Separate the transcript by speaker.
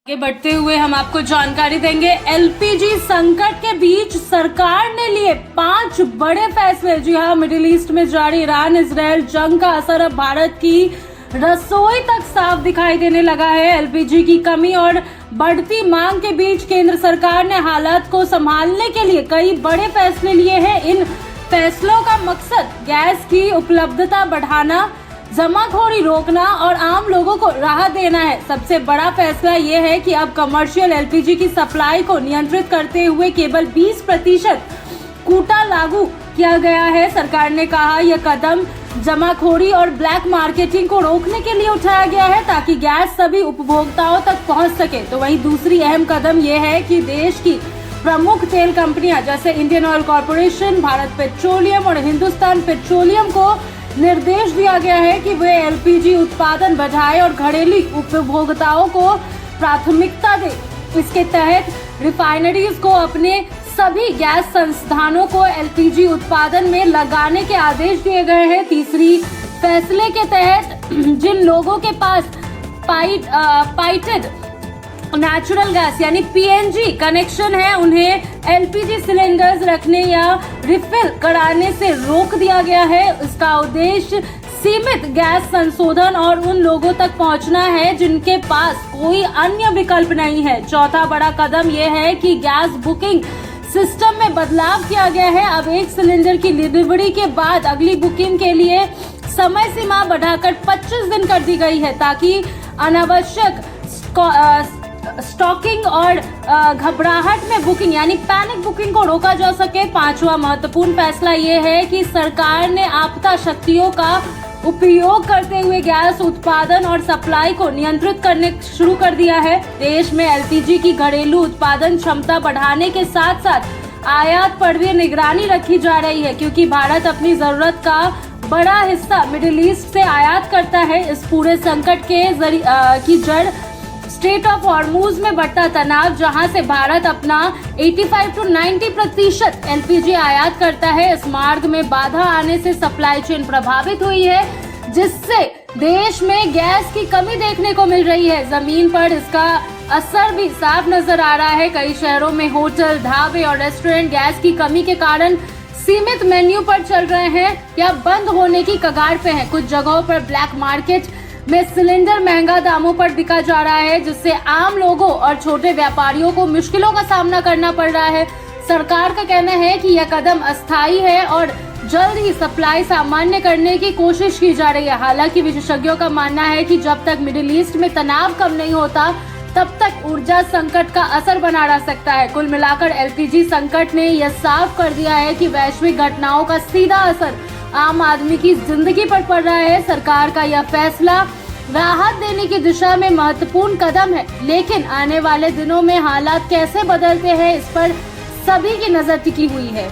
Speaker 1: आगे बढ़ते हुए हम आपको जानकारी देंगे। एलपीजी संकट के बीच सरकार ने लिए 5 बड़े फैसले। जी हां, मिडिल ईस्ट में जारी ईरान इजराइल जंग का असर अब भारत की रसोई तक साफ दिखाई देने लगा है। एलपीजी की कमी और बढ़ती मांग के बीच केंद्र सरकार ने हालात को संभालने के लिए कई बड़े फैसले लिए हैं। इन फैसलों का मकसद गैस की उपलब्धता बढ़ाना, जमाखोरी रोकना और आम लोगों को राहत देना है। सबसे बड़ा फैसला ये है कि अब कमर्शियल एलपीजी की सप्लाई को नियंत्रित करते हुए केवल 20% कोटा लागू किया गया है। सरकार ने कहा यह कदम जमाखोरी और ब्लैक मार्केटिंग को रोकने के लिए उठाया गया है ताकि गैस सभी उपभोक्ताओं तक पहुंच सके। तो वहीं दूसरी अहम कदम यह है कि देश की प्रमुख तेल कंपनियां जैसे Indian oil corporation, Bharat petroleum और हिंदुस्तान पेट्रोलियम को निर्देश दिया गया है कि वे एलपीजी उत्पादन बढ़ाएं और घरेलू उपभोक्ताओं को प्राथमिकता दें। इसके तहत रिफाइनरीज को अपने सभी गैस संस्थानों को एलपीजी उत्पादन में लगाने के आदेश दिए गए हैं। तीसरी फैसले के तहत जिन लोगों के पास पाइपेड नेचुरल गैस यानी पीएनजी कनेक्शन है, उन्हें एलपीजी सिलेंडर्स रखने या रिफिल कराने से रोक दिया गया है। इसका उद्देश्य सीमित गैस संशोधन और उन लोगों तक पहुंचना है जिनके पास कोई अन्य विकल्प नहीं है। चौथा बड़ा कदम यह है कि गैस बुकिंग सिस्टम में बदलाव किया गया है। अब एक सिलेंडर की डिलीवरी के बाद अगली बुकिंग के लिए समय सीमा बढ़ाकर 25 दिन कर दी गई है ताकि अनावश्यक स्टॉकिंग और घबराहट में बुकिंग यानी पैनिक बुकिंग को रोका जा सके। पांचवा महत्वपूर्ण फैसला ये है कि सरकार ने आपदा शक्तियों का उपयोग करते हुए गैस उत्पादन और सप्लाई को नियंत्रित करने शुरू कर दिया है। देश में एलपीजी की घरेलू उत्पादन क्षमता बढ़ाने के साथ साथ आयात पर भी निगरानी रखी जा रही है, क्योंकि भारत अपनी जरूरत का बड़ा हिस्सा मिडिल ईस्ट से आयात करता है। इस पूरे संकट की जड़ स्ट्रेट ऑफ हॉर्मुज में बढ़ता तनाव, जहां से भारत अपना 85 से 90% एलपीजी आयात करता है। इस मार्ग में बाधा आने से सप्लाई चेन प्रभावित हुई है, जिससे देश में गैस की कमी देखने को मिल रही है। जमीन पर इसका असर भी साफ नजर आ रहा है। कई शहरों में होटल, ढाबे और रेस्टोरेंट गैस की कमी के कारण सीमित मेन्यू पर चल रहे हैं या बंद होने की कगार पे हैं। कुछ जगहों पर ब्लैक मार्केट में सिलेंडर महंगा दामों पर बिका जा रहा है, जिससे आम लोगों और छोटे व्यापारियों को मुश्किलों का सामना करना पड़ रहा है। सरकार का कहना है कि यह कदम अस्थायी है और जल्द ही सप्लाई सामान्य करने की कोशिश की जा रही है। हालांकि विशेषज्ञों का मानना है कि जब तक मिडिल ईस्ट में तनाव कम नहीं होता, तब तक ऊर्जा संकट का असर बना रह सकता है। कुल मिलाकर एलपीजी संकट ने यह साफ कर दिया है कि वैश्विक घटनाओं का सीधा असर आम आदमी की जिंदगी पर पड़ रहा है। सरकार का यह फैसला राहत देने की दिशा में महत्वपूर्ण कदम है, लेकिन आने वाले दिनों में हालात कैसे बदलते हैं, इस पर सभी की नजर टिकी हुई है।